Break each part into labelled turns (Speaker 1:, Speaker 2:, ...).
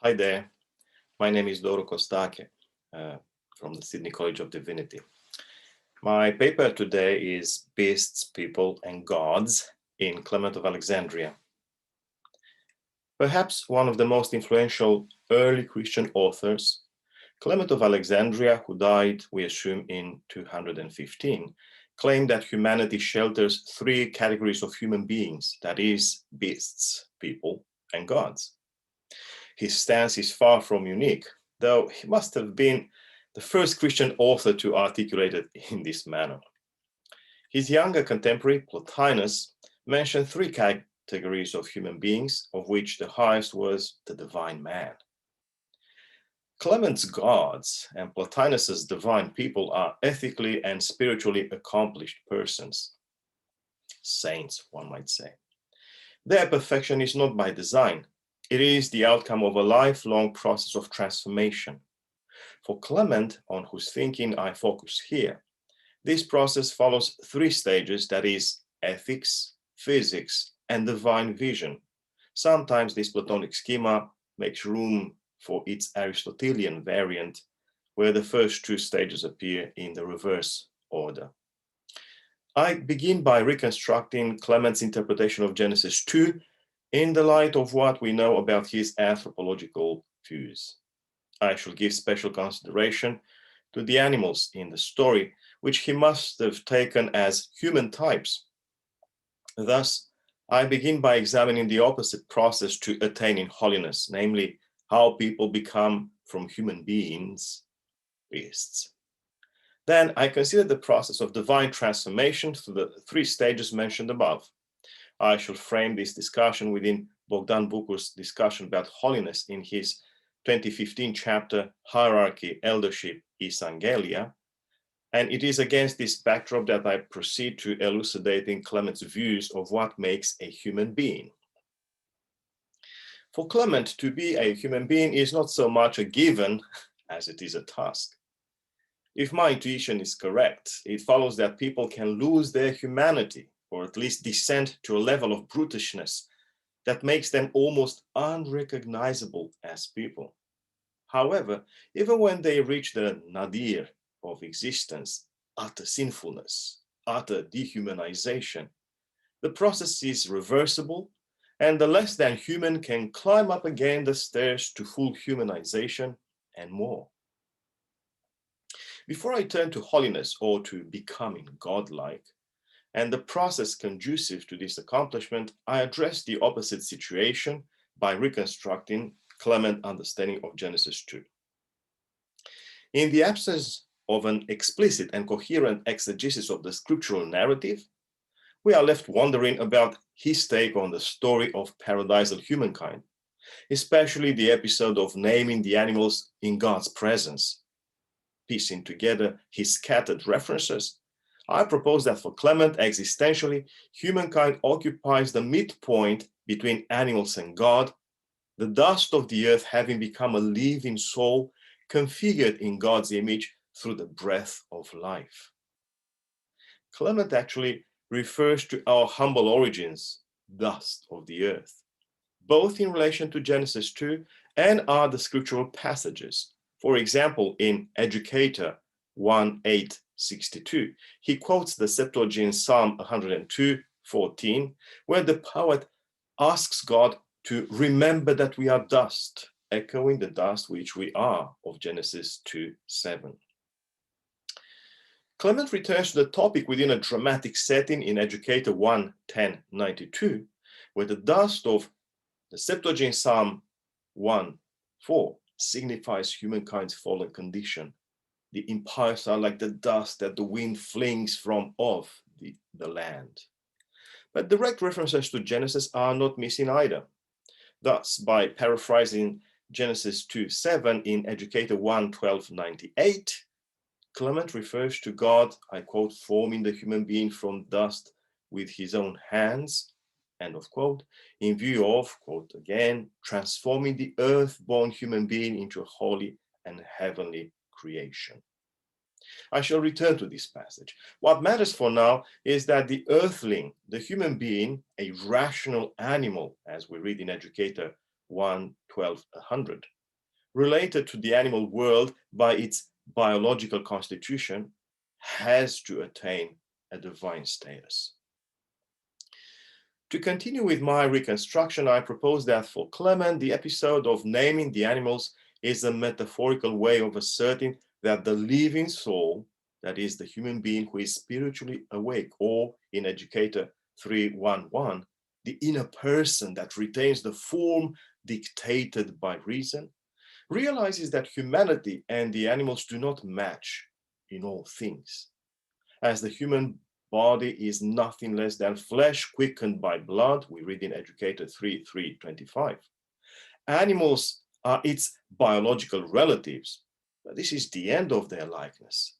Speaker 1: Hi there, my name is Doro Kostake from the Sydney College of Divinity. My paper today is Beasts, People and Gods in Clement of Alexandria. Perhaps one of the most influential early Christian authors, Clement of Alexandria, who died, we assume, in 215, claimed that humanity shelters three categories of human beings, that is, beasts, people and gods. His stance is far from unique, though he must have been the first Christian author to articulate it in this manner. His younger contemporary, Plotinus, mentioned three categories of human beings, of which the highest was the divine man. Clement's gods and Plotinus's divine people are ethically and spiritually accomplished persons. Saints, one might say. Their perfection is not by design. It is the outcome of a lifelong process of transformation. For Clement, on whose thinking I focus here, this process follows three stages, that is, ethics, physics, and divine vision. Sometimes this Platonic schema makes room for its Aristotelian variant, where the first two stages appear in the reverse order. I begin by reconstructing Clement's interpretation of Genesis 2 in the light of what we know about his anthropological views. I shall give special consideration to the animals in the story, which he must have taken as human types. Thus, I begin by examining the opposite process to attaining holiness, namely how people become from human beings beasts. Then I consider the process of divine transformation through the three stages mentioned above. I shall frame this discussion within Bogdan Bucur's discussion about holiness in his 2015 chapter, Hierarchy, Eldership, Isangelia, and it is against this backdrop that I proceed to elucidating Clement's views of what makes a human being. For Clement, to be a human being is not so much a given as it is a task. If my intuition is correct, it follows that people can lose their humanity, or at least descend to a level of brutishness that makes them almost unrecognizable as people. However, even when they reach the nadir of existence, utter sinfulness, utter dehumanization, the process is reversible, and the less than human can climb up again the stairs to full humanization and more. Before I turn to holiness or to becoming godlike, and the process conducive to this accomplishment, I address the opposite situation by reconstructing Clement's understanding of Genesis 2. In the absence of an explicit and coherent exegesis of the scriptural narrative, we are left wondering about his take on the story of paradisal humankind, especially the episode of naming the animals in God's presence. Piecing together his scattered references, I propose that for Clement, existentially, humankind occupies the midpoint between animals and God, the dust of the earth having become a living soul configured in God's image through the breath of life. Clement actually refers to our humble origins, dust of the earth, both in relation to Genesis 2 and other scriptural passages. For example, in Educator 1:8-62, he quotes the Septuagint Psalm 102:14, where the poet asks God to remember that we are dust, echoing the dust which we are of Genesis 2:7. Clement returns to the topic within a dramatic setting in Educator 1:10-92, where the dust of the Septuagint Psalm 1:4 signifies humankind's fallen condition. The empires are like the dust that the wind flings from off the land. But direct references to Genesis are not missing either. Thus, by paraphrasing Genesis 2:7 in Educator 1:12-98, Clement refers to God, I quote, forming the human being from dust with his own hands, end of quote, in view of, quote again, transforming the earth-born human being into a holy and heavenly creation. I shall return to this passage. What matters for now is that the earthling, the human being, a rational animal, as we read in Educator 1, 12, 100, related to the animal world by its biological constitution, has to attain a divine status. To continue with my reconstruction, I propose that for Clement, the episode of naming the animals is a metaphorical way of asserting that the living soul, that is, the human being who is spiritually awake, or in Educator 3.1.1, the inner person that retains the form dictated by reason, realizes that humanity and the animals do not match in all things. As the human body is nothing less than flesh quickened by blood, we read in Educator 3.3.25. Animals are its biological relatives, but this is the end of their likeness.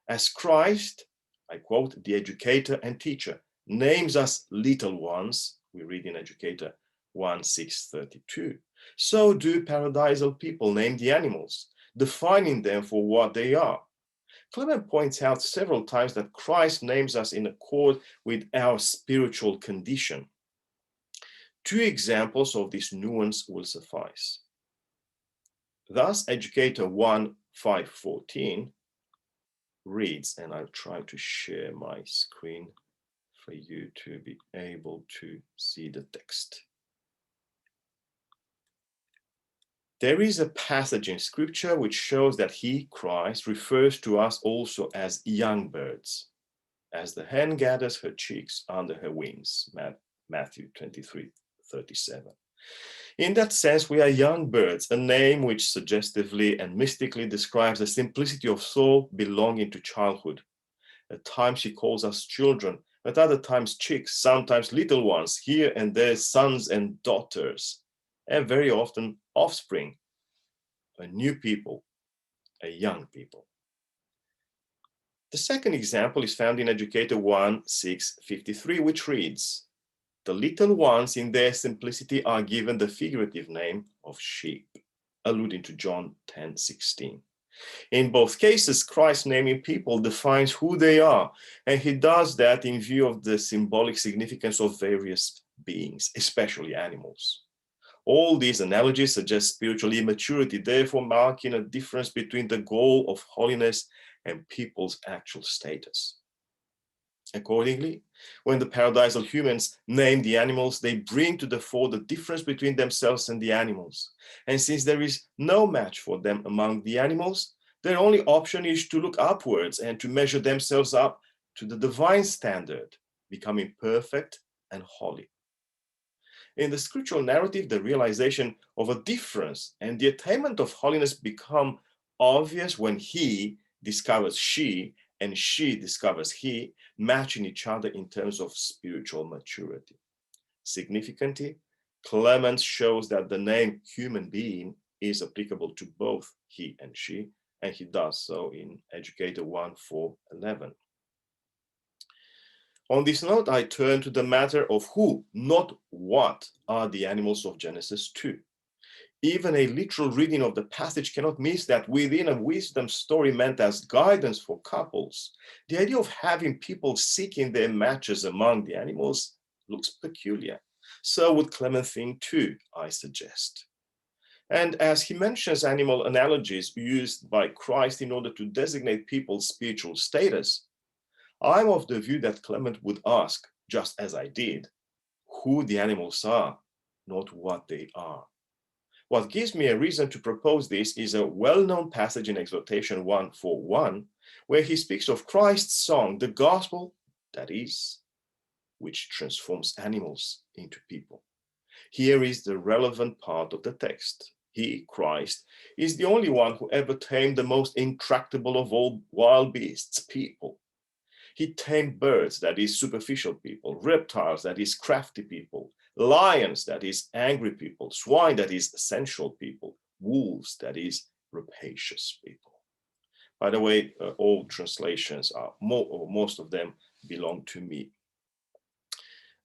Speaker 1: As Christ, I quote, the educator and teacher, names us little ones, we read in Educator 1.6.32, so do paradisal people name the animals, defining them for what they are. Clement points out several times that Christ names us in accord with our spiritual condition. Two examples of this nuance will suffice. Thus, Educator 1.5.14 reads, and I'll try to share my screen for you to be able to see the text. There is a passage in Scripture which shows that he, Christ, refers to us also as young birds, as the hen gathers her chicks under her wings, Matthew 23:37. In that sense, we are young birds, a name which suggestively and mystically describes the simplicity of soul belonging to childhood. At times he calls us children, at other times chicks, sometimes little ones, here and there sons and daughters, and very often offspring, a new people, a young people. The second example is found in Educator 1.6.53, which reads, the little ones in their simplicity are given the figurative name of sheep, alluding to John 10:16. In both cases, Christ naming people defines who they are, and he does that in view of the symbolic significance of various beings, especially animals. All these analogies suggest spiritual immaturity, therefore marking a difference between the goal of holiness and people's actual status. Accordingly, when the paradisal humans name the animals, they bring to the fore the difference between themselves and the animals. And since there is no match for them among the animals, their only option is to look upwards and to measure themselves up to the divine standard, becoming perfect and holy. In the scriptural narrative, the realization of a difference and the attainment of holiness become obvious when he discovers she and she discovers he, matching each other in terms of spiritual maturity. Significantly, Clement shows that the name human being is applicable to both he and she, and he does so in Educator 1.4.11. On this note, I turn to the matter of who, not what, are the animals of Genesis 2. Even a literal reading of the passage cannot miss that within a wisdom story meant as guidance for couples, the idea of having people seeking their matches among the animals looks peculiar. So would Clement think too, I suggest. And as he mentions animal analogies used by Christ in order to designate people's spiritual status, I'm of the view that Clement would ask, just as I did, who the animals are, not what they are. What gives me a reason to propose this is a well-known passage in Exhortation 1.4.1, where he speaks of Christ's song, the gospel, that is, which transforms animals into people. Here is the relevant part of the text. He, Christ, is the only one who ever tamed the most intractable of all wild beasts, people. He tamed birds, that is, superficial people, reptiles, that is, crafty people, lions, that is, angry people, swine, that is, sensual people, wolves, that is, rapacious people. By the way, all translations are, most of them belong to me.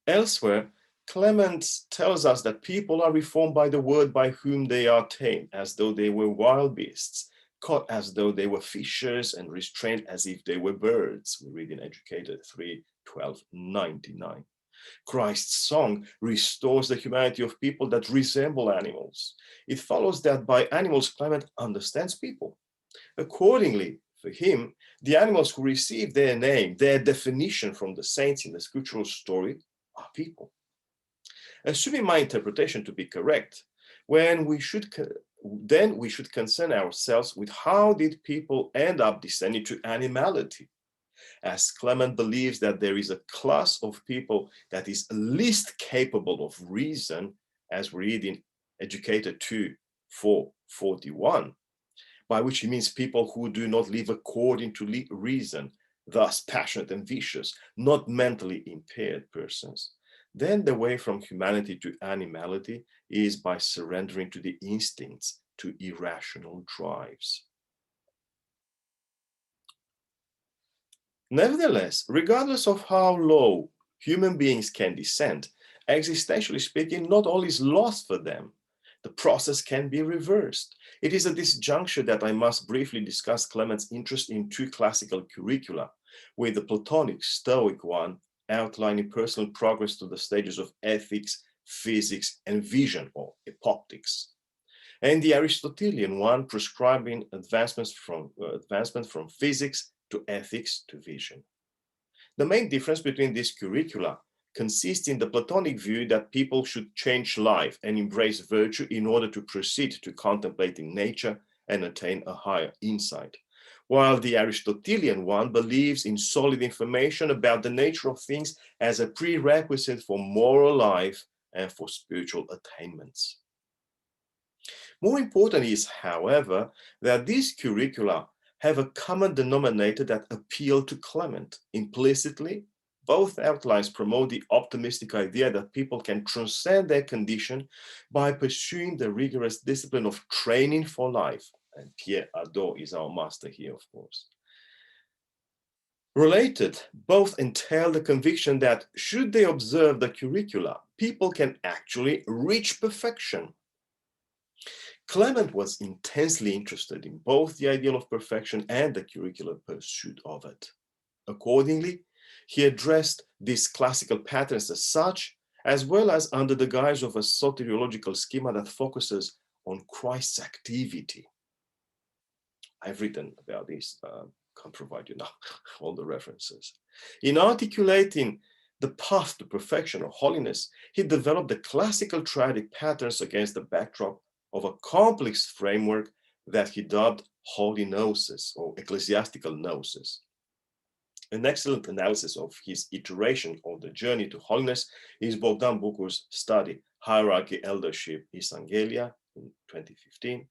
Speaker 1: Elsewhere, Clement tells us that people are reformed by the word by whom they are tamed, as though they were wild beasts, caught as though they were fishers, and restrained as if they were birds. We read in Educator 3:12.99. Christ's song restores the humanity of people that resemble animals. It follows that by animals, Clement understands people. Accordingly, for him, the animals who receive their name, their definition from the saints in the scriptural story, are people. Assuming my interpretation to be correct, then we should concern ourselves with how did people end up descending to animality, as Clement believes that there is a class of people that is least capable of reason, as we read in Educator 2:441, by which he means people who do not live according to reason, thus passionate and vicious, not mentally impaired persons. Then the way from humanity to animality is by surrendering to the instincts, to irrational drives. Nevertheless, regardless of how low human beings can descend, existentially speaking, not all is lost for them. The process can be reversed. It is at this juncture that I must briefly discuss Clement's interest in two classical curricula, with the Platonic Stoic one outlining personal progress to the stages of ethics, physics, and vision, or epoptics, and the Aristotelian one prescribing advancement from physics to ethics to vision. The main difference between these curricula consists in the Platonic view that people should change life and embrace virtue in order to proceed to contemplating nature and attain a higher insight, while the Aristotelian one believes in solid information about the nature of things as a prerequisite for moral life and for spiritual attainments. More important is, however, that these curricula have a common denominator that appeal to Clement. Implicitly, both outlines promote the optimistic idea that people can transcend their condition by pursuing the rigorous discipline of training for life. And Pierre Hadot is our master here, of course. Related, both entail the conviction that should they observe the curricula, people can actually reach perfection. Clement was intensely interested in both the ideal of perfection and the curricular pursuit of it. Accordingly, he addressed these classical patterns as such, as well as under the guise of a soteriological schema that focuses on Christ's activity. I've written about this, can't provide you now all the references. In articulating the path to perfection or holiness, he developed the classical triadic patterns against the backdrop of a complex framework that he dubbed holy gnosis or ecclesiastical gnosis. An excellent analysis of his iteration of the journey to holiness is Bogdan Bucur's study, Hierarchy, Eldership, Isangelia, in 2015,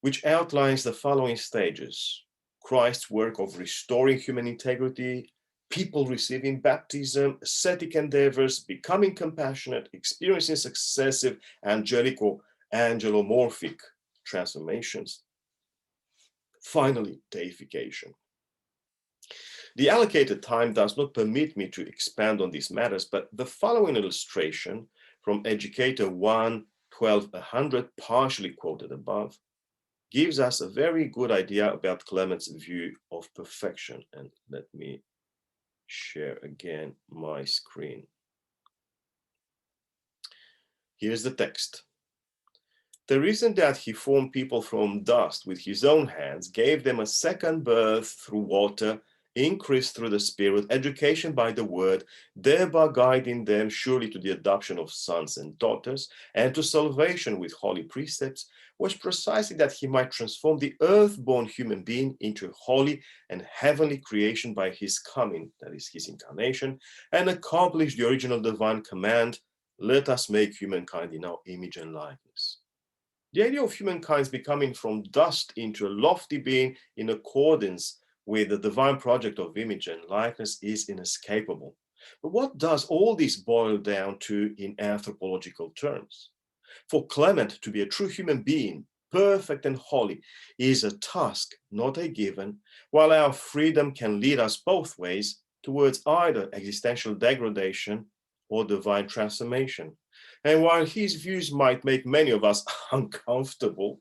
Speaker 1: which outlines the following stages: Christ's work of restoring human integrity, people receiving baptism, ascetic endeavors, becoming compassionate, experiencing successive angelic or angelomorphic transformations. Finally, deification. The allocated time does not permit me to expand on these matters, but the following illustration from Educator 1:12-100, partially quoted above, gives us a very good idea about Clement's view of perfection. And let me share again my screen. Here's the text. The reason that he formed people from dust with his own hands, gave them a second birth through water, increase through the Spirit, education by the word, thereby guiding them surely to the adoption of sons and daughters, and to salvation with holy precepts, was precisely that he might transform the earth-born human being into a holy and heavenly creation by his coming, that is his incarnation, and accomplish the original divine command, let us make humankind in our image and likeness. The idea of humankind's becoming from dust into a lofty being in accordance with the divine project of image and likeness is inescapable. But what does all this boil down to in anthropological terms? For Clement to be a true human being, perfect and holy, is a task, not a given, while our freedom can lead us both ways towards either existential degradation or divine transformation. And while his views might make many of us uncomfortable,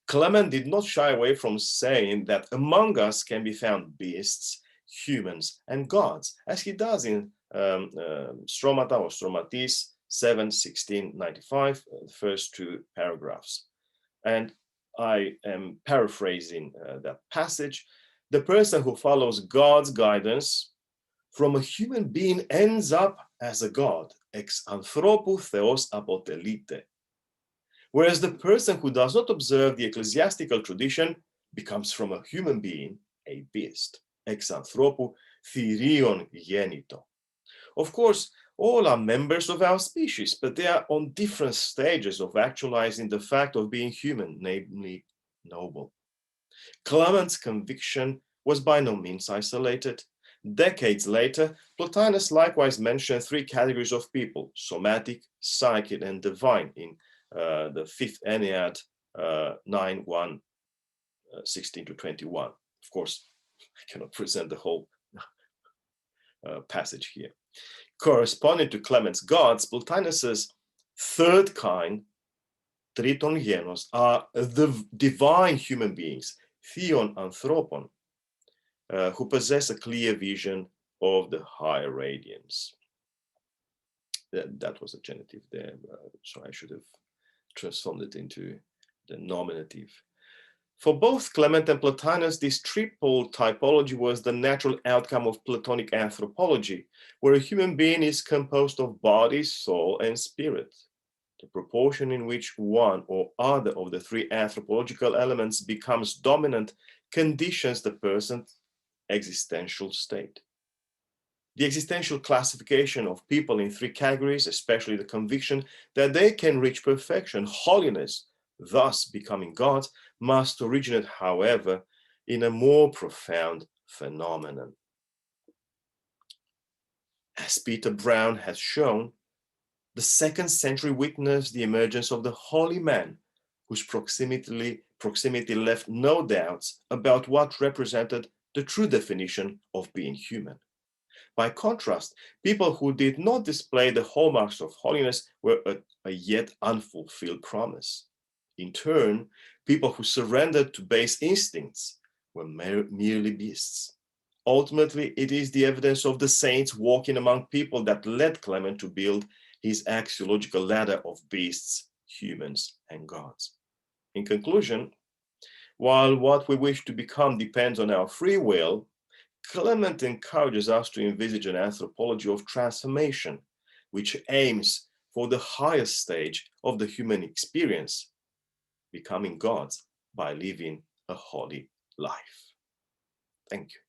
Speaker 1: Clement did not shy away from saying that among us can be found beasts, humans, and gods, as he does in Stromata or Stromateis 7:1695, the first two paragraphs. And I am paraphrasing that passage. The person who follows God's guidance from a human being ends up as a god, ex anthropu theos apothelite. Whereas the person who does not observe the ecclesiastical tradition becomes from a human being a beast, ex anthropu therion genito. Of course, all are members of our species, but they are on different stages of actualizing the fact of being human, namely noble. Clement's conviction was by no means isolated. Decades later, Plotinus likewise mentioned three categories of people: somatic, psychic, and divine in the fifth Ennead 9:1, 16 to 21. Of course, I cannot present the whole passage here. Corresponding to Clement's gods, Plotinus's third kind, triton genos, are the divine human beings, theon anthropon, who possess a clear vision of the higher radiance. That was a genitive there, so I should have transformed it into the nominative. For both Clement and Plotinus, this triple typology was the natural outcome of Platonic anthropology, where a human being is composed of body, soul, and spirit. The proportion in which one or other of the three anthropological elements becomes dominant conditions the person's existential state. The existential classification of people in three categories, especially the conviction that they can reach perfection, holiness, thus becoming gods, must originate, however, in a more profound phenomenon. As Peter Brown has shown, the 2nd century witnessed the emergence of the holy man, whose proximity left no doubts about what represented the true definition of being human. By contrast, people who did not display the hallmarks of holiness were a yet unfulfilled promise. In turn, people who surrendered to base instincts were merely beasts. Ultimately, it is the evidence of the saints walking among people that led Clement to build his axiological ladder of beasts, humans, and gods. In conclusion, while what we wish to become depends on our free will, Clement encourages us to envisage an anthropology of transformation, which aims for the highest stage of the human experience, becoming gods by living a holy life. Thank you.